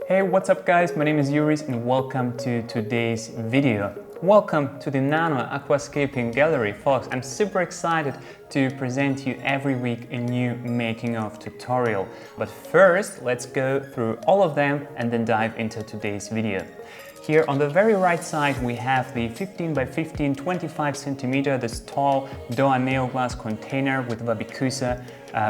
Hey, what's up guys? My name is Jurijs and welcome to today's video. Welcome to the Nano Aquascaping gallery, folks. I'm super excited to present you every week a new making of tutorial. But first, let's go through all of them and then dive into today's video. Here on the very right side we have the 15 by 15, 25 centimeter, this tall DOOA Neo Glass container with Wabi Kusa,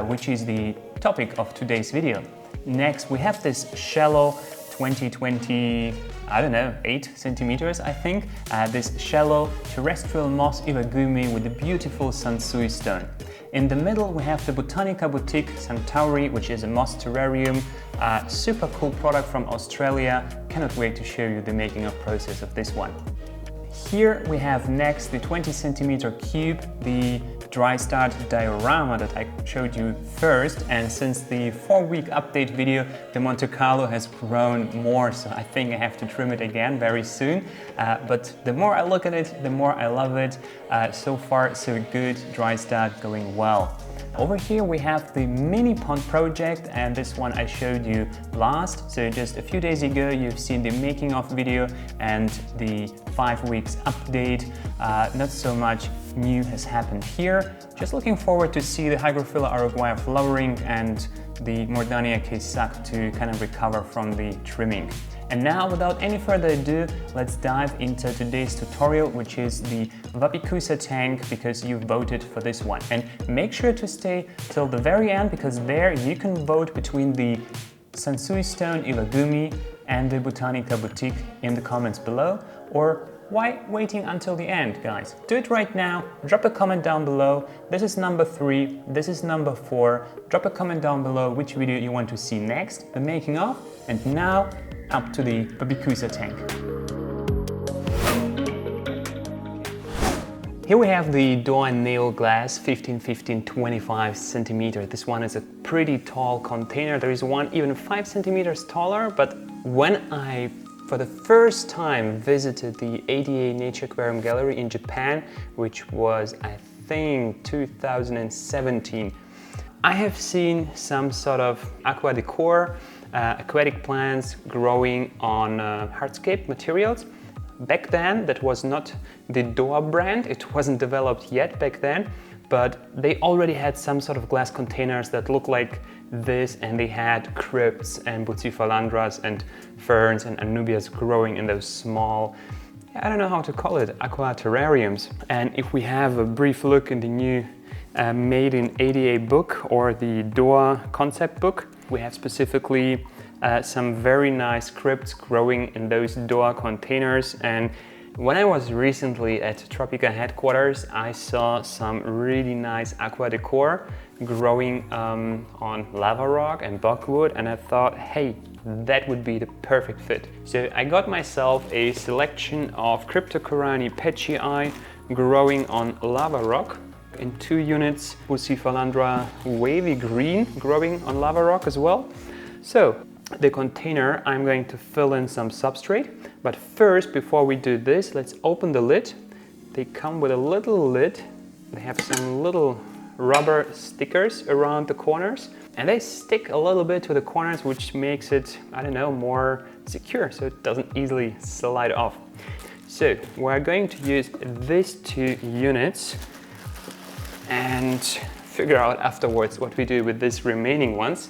which is the topic of today's video. Next we have this shallow 20, I don't know, 8 centimeters I think, this shallow terrestrial moss iwagumi with a beautiful sansui stone. In the middle we have the Botanica Boutique Centauri, which is a moss terrarium, super cool product from Australia. Cannot wait to show you the making of process of this one. Here we have next the 20 centimeter cube, the dry start diorama that I showed you first, and since the 4-week update video the Monte Carlo has grown more, so I think I have to trim it again very soon, but the more I look at it the more I love it. So far so good, dry start going well. Over here we have the mini pond project, and this one I showed you last, so just a few days ago you've seen the making of video and the 5 weeks update. Not so much new has happened here. Just looking forward to see the Hygrophila araguaia flowering and the Mordania Kaysak to kind of recover from the trimming. And now, without any further ado, let's dive into today's tutorial, which is the Wabi Kusa tank, because you voted for this one. And make sure to stay till the very end, because there you can vote between the Sansui Stone Iwagumi and the Botanica Boutique in the comments below. Or why waiting until the end, guys? Do it right now, drop a comment down below. This is number 3, this is number 4. Drop a comment down below which video you want to see next, the making of. And now, up to the Wabi Kusa tank. Here we have the DOOA Neo Glass 15x15x25 centimeter. This one is a pretty tall container. There is one even 5 centimeters taller, but when I for the first time visited the DOOA Nature Aquarium gallery in Japan, which was I think 2017, I have seen some sort of AquaDecor, aquatic plants growing on Hardscape materials. Back then, that was not the DOOA brand, it wasn't developed yet back then, but they already had some sort of glass containers that look like this, and they had crypts and Bucephalandras and ferns and Anubias growing in those small, I don't know how to call it, aqua terrariums. And if we have a brief look in the new Made in ADA book, or the DOOA concept book, we have specifically some very nice crypts growing in those DOOA containers. And when I was recently at Tropica headquarters, I saw some really nice AquaDecor growing on lava rock and buckwood, and I thought, hey, that would be the perfect fit. So I got myself a selection of Cryptocoryne Petchii growing on lava rock. In 2 units, Bucephalandra Wavy green growing on lava rock as well. So the container, I'm going to fill in some substrate, but first, before we do this, let's open the lid. They come with a little lid. They have some little rubber stickers around the corners, and they stick a little bit to the corners, which makes it, I don't know, more secure, so it doesn't easily slide off. So we're going to use these 2 units and figure out afterwards what we do with these remaining ones.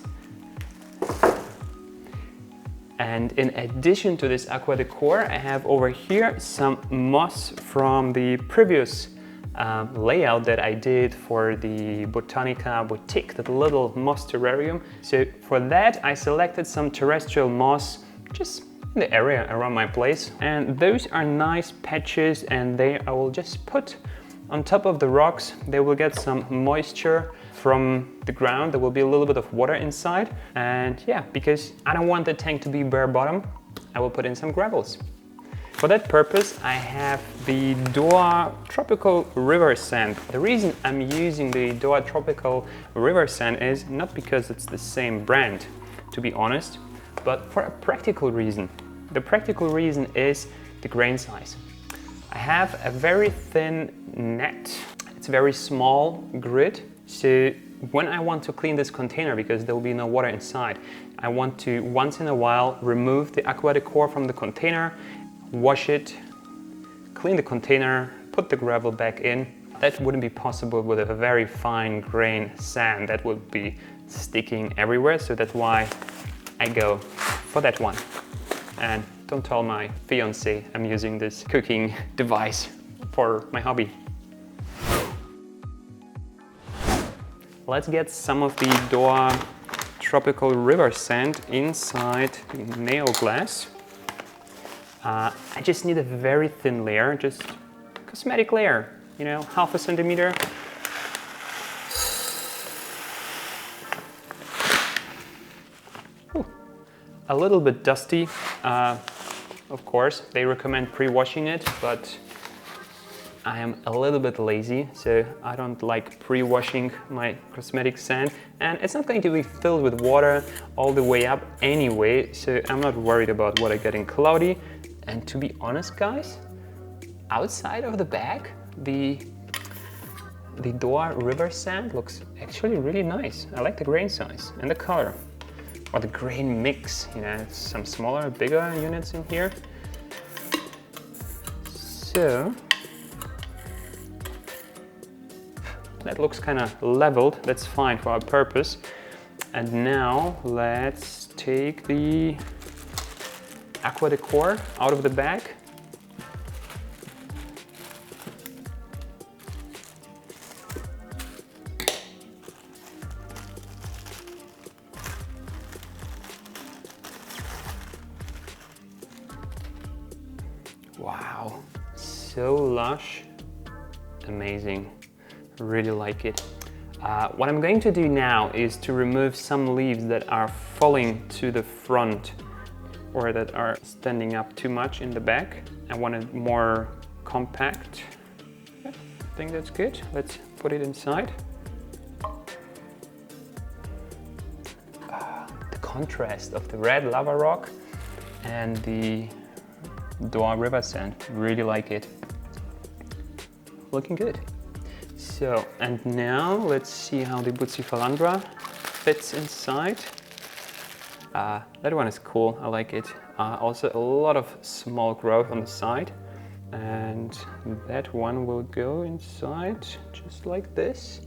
And in addition to this AquaDecor, I have over here some moss from the previous layout that I did for the Botanica Boutique, that little moss terrarium. So for that I selected some terrestrial moss just in the area around my place, and those are nice patches, and I will just put on top of the rocks. They will get some moisture from the ground. There will be a little bit of water inside, and yeah, because I don't want the tank to be bare bottom, I will put in some gravels. For that purpose, I have the DOOA Tropical River Sand. The reason I'm using the DOOA Tropical River Sand is not because it's the same brand, to be honest, but for a practical reason. The practical reason is the grain size. I have a very thin net. It's a very small grid, so when I want to clean this container, because there will be no water inside, I want to once in a while remove the AquaDecor from the container, wash it, clean the container, put the gravel back in. That wouldn't be possible with a very fine grain sand that would be sticking everywhere. So that's why I go for that one. And don't tell my fiance I'm using this cooking device for my hobby. Let's get some of the DOOA tropical river sand inside the Neo Glass. I just need a very thin layer, just cosmetic layer, you know, 1/2 centimeter. Ooh, a little bit dusty, of course. They recommend pre-washing it, but I am a little bit lazy, so I don't like pre-washing my cosmetic sand, and it's not going to be filled with water all the way up anyway, so I'm not worried about water getting cloudy. And to be honest, guys, outside of the bag, the DOOA river sand looks actually really nice. I like the grain size and the color, or the grain mix, you know, some smaller, bigger units in here. So that looks kind of leveled. That's fine for our purpose. And now let's take the AquaDecor out of the bag. Wow, so lush, amazing. Really like it. What I'm going to do now is to remove some leaves that are falling to the front or that are standing up too much in the back. I want it more compact. I think that's good. Let's put it inside. The contrast of the red lava rock and the DOOA river sand, really like it. Looking good. So, and now let's see how the Bucephalandra fits inside. That one is cool, I like it. Also a lot of small growth on the side. And that one will go inside just like this.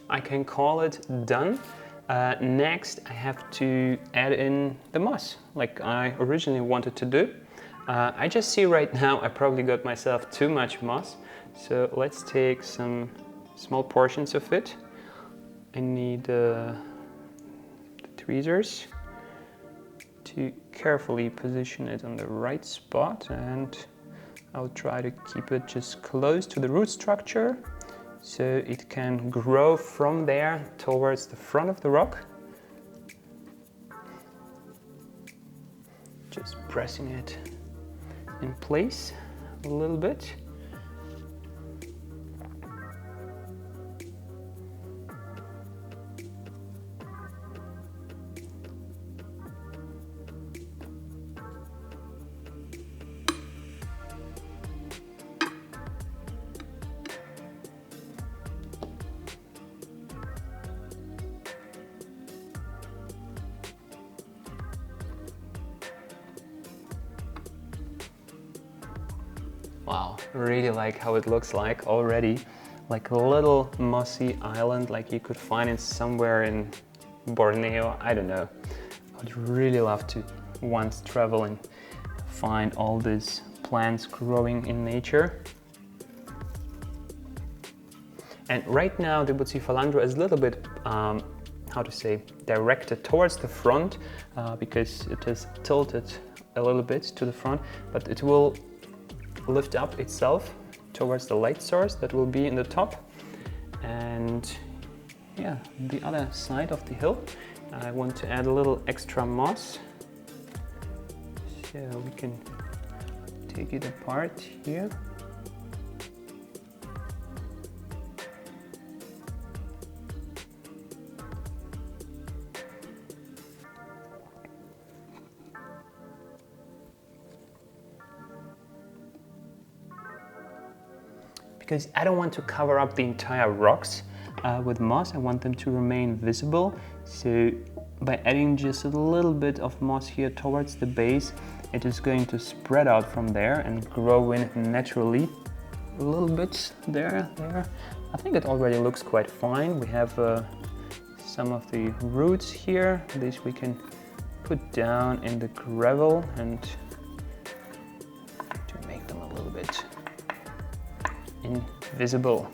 I can call it done. Next, I have to add in the moss, like I originally wanted to do. I just see right now I probably got myself too much moss, so let's take some small portions of it. I need the tweezers to carefully position it on the right spot, and I'll try to keep it just close to the root structure, so it can grow from there towards the front of the rock. Just pressing it in place a little bit. Wow, really like how it looks like already. Like a little mossy island like you could find it somewhere in Borneo, I don't know. I would really love to once travel and find all these plants growing in nature. And right now the Bucephalandra is a little bit, how to say, directed towards the front because it is tilted a little bit to the front, but it will lift up itself towards the light source that will be in the top. And yeah, the other side of the hill, I want to add a little extra moss. So we can take it apart here. Because I don't want to cover up the entire rocks with moss, I want them to remain visible. So by adding just a little bit of moss here towards the base, it is going to spread out from there and grow in naturally. A little bit there. I think it already looks quite fine. We have some of the roots here. This we can put down in the gravel and to make them a little bit invisible.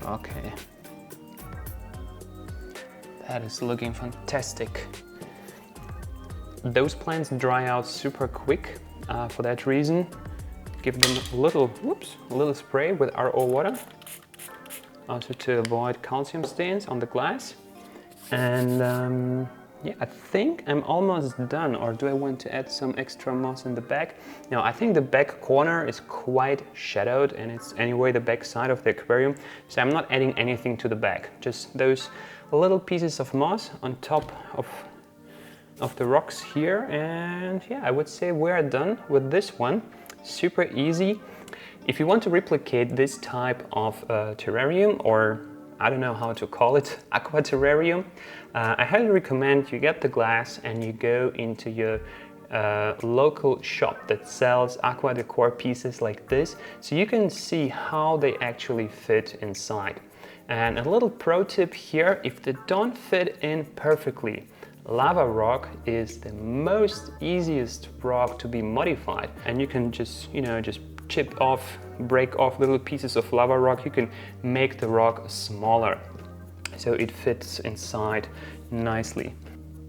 Okay, that is looking fantastic. Those plants dry out super quick. For that reason, give them a little spray with RO water, also to avoid calcium stains on the glass. And yeah, I think I'm almost done. Or do I want to add some extra moss in the back? No, I think the back corner is quite shadowed, and it's anyway the back side of the aquarium, so I'm not adding anything to the back. Just those little pieces of moss on top of the rocks here. And yeah, I would say we're done with this one. Super easy. If you want to replicate this type of terrarium, or I don't know how to call it, aqua terrarium, I highly recommend you get the glass and you go into your local shop that sells aqua decor pieces like this, so you can see how they actually fit inside. And a little pro tip here: if they don't fit in perfectly, lava rock is the most easiest rock to be modified, and you can just, just chip off, break off little pieces of lava rock. You can make the rock smaller so it fits inside nicely.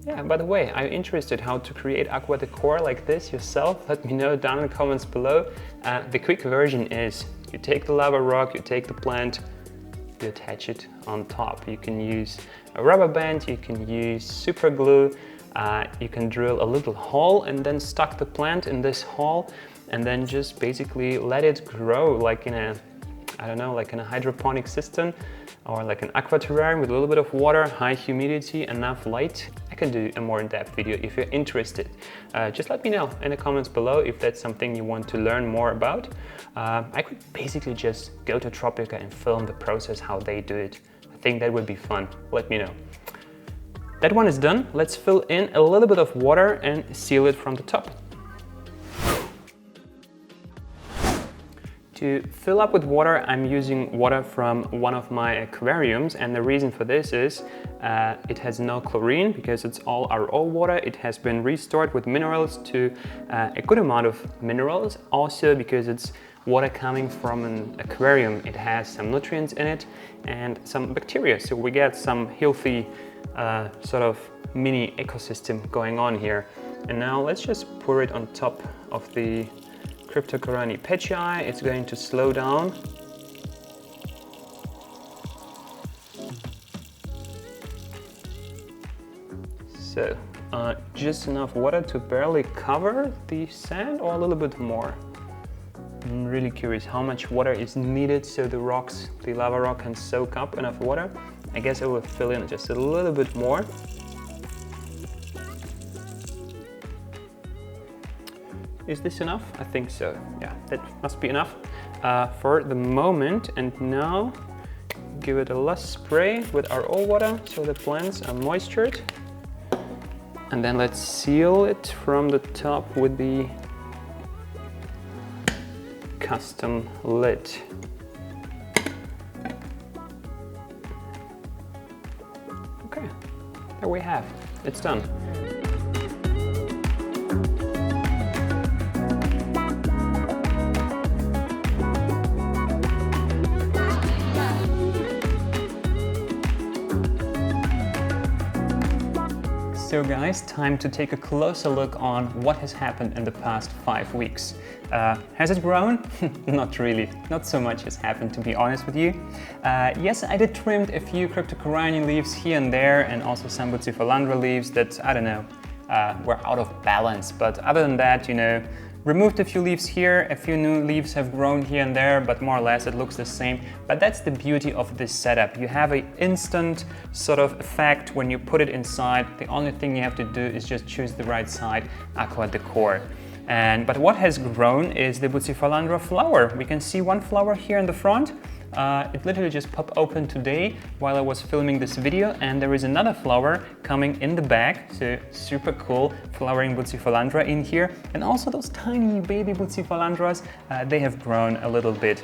Yeah, by the way, are you interested how to create aqua decor like this yourself? Let me know down in the comments below. The quick version is you take the lava rock, you take the plant, you attach it on top. You can use a rubber band, you can use super glue, you can drill a little hole and then stuck the plant in this hole, and then just basically let it grow like in a, I don't know, like in a hydroponic system or like an aqua terrarium with a little bit of water, high humidity, enough light. I can do a more in-depth video if you're interested. Just let me know in the comments below if that's something you want to learn more about. I could basically just go to Tropica and film the process, how they do it. I think that would be fun. Let me know. That one is done. Let's fill in a little bit of water and seal it from the top. To fill up with water, I'm using water from one of my aquariums, and the reason for this is it has no chlorine because it's all RO water. It has been restored with minerals to a good amount of minerals. Also because it's water coming from an aquarium, it has some nutrients in it and some bacteria, so we get some healthy sort of mini ecosystem going on here. And now let's just pour it on top of the Cryptocoryne Petchii. It's going to slow down. So just enough water to barely cover the sand, or a little bit more. I'm really curious how much water is needed so the lava rock can soak up enough water. I guess I will fill in just a little bit more. Is this enough? I think so. Yeah, that must be enough for the moment. And now give it a last spray with RO water so the plants are moistured. And then let's seal it from the top with the custom lid. Okay, there we have. It's done. So guys, time to take a closer look on what has happened in the past 5 weeks. Has it grown? Not really, not so much has happened, to be honest with you. Yes, I did trim a few Cryptocoryne leaves here and there, and also some Bucephalandra leaves that, I don't know, were out of balance. But other than that, you know, removed a few leaves here, a few new leaves have grown here and there, but more or less it looks the same. But that's the beauty of this setup. You have an instant sort of effect when you put it inside. The only thing you have to do is just choose the right side, AquaDecor. But what has grown is the Bucephalandra flower. We can see one flower here in the front. It literally just popped open today while I was filming this video, and there is another flower coming in the back, so super cool flowering Bucephalandra in here. And also those tiny baby Bucephalandras, they have grown a little bit.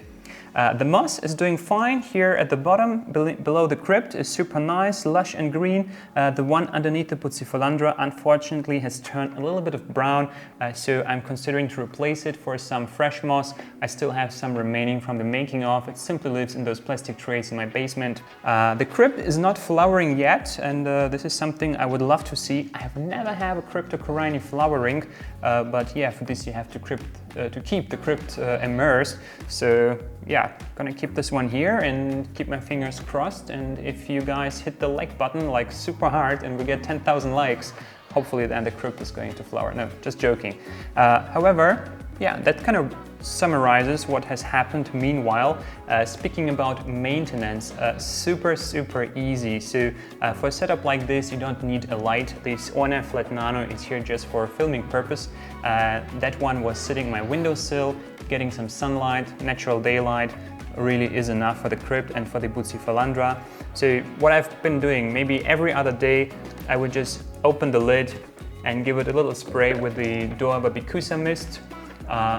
The moss is doing fine here at the bottom, below the crypt is super nice, lush and green. The one underneath the Bucephalandra unfortunately has turned a little bit of brown, so I'm considering to replace it for some fresh moss. I still have some remaining from the making of. It simply lives in those plastic trays in my basement. The crypt is not flowering yet, and this is something I would love to see. I have never had a Cryptocoryne flowering, but yeah, for this you have to keep the crypt immersed. So yeah, gonna keep this one here and keep my fingers crossed, and if you guys hit the like button like super hard and we get 10,000 likes, hopefully then the crypt is going to flower. No, just joking. However, yeah, that kind of summarizes what has happened meanwhile. Speaking about maintenance, super easy. So for a setup like this, you don't need a light. This DOOA Flat Nano is here just for filming purpose. That one was sitting on my windowsill, getting some sunlight, natural daylight really is enough for the crypt and for the Bucephalandra. So what I've been doing, maybe every other day, I would just open the lid and give it a little spray with the DOOA Wabikusa mist.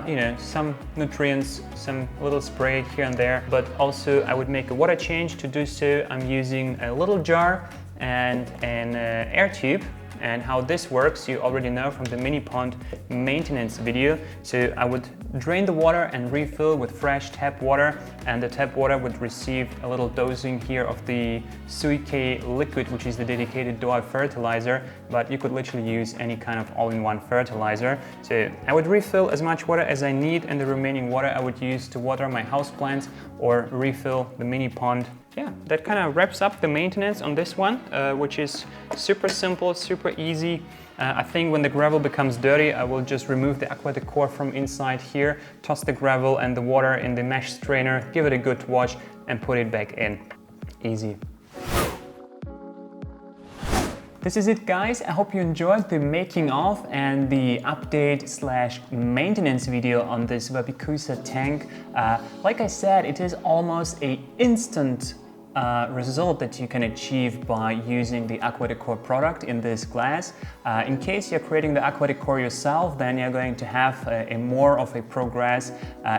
You know, some nutrients, some little spray here and there, but also I would make a water change. To do so, I'm using a little jar and an air tube. And how this works, you already know from the mini pond maintenance video. So I would drain the water and refill with fresh tap water, and the tap water would receive a little dosing here of the Suikei Liquid, which is the dedicated DOOA fertilizer, but you could literally use any kind of all-in-one fertilizer. So I would refill as much water as I need, and the remaining water I would use to water my houseplants or refill the mini pond. Yeah, that kind of wraps up the maintenance on this one, which is super simple, super easy. I think when the gravel becomes dirty, I will just remove the AquaDecor from inside here, toss the gravel and the water in the mesh strainer, give it a good wash and put it back in. Easy. This is it, guys. I hope you enjoyed the making of and the update / maintenance video on this Wabi Kusa tank. Like I said, it is almost an instant result that you can achieve by using the AquaDecor product in this glass. In case you're creating the AquaDecor yourself, then you're going to have a more of a progress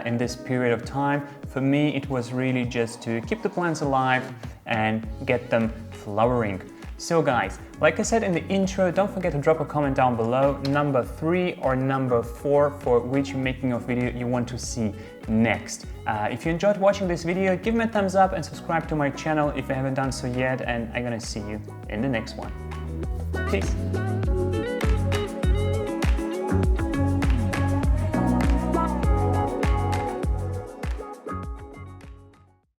in this period of time. For me, it was really just to keep the plants alive and get them flowering. So guys, like I said in the intro, don't forget to drop a comment down below, number 3 or number 4 for which making of video you want to see next. If you enjoyed watching this video, give me a thumbs up and subscribe to my channel if you haven't done so yet, and I'm gonna see you in the next one. Peace.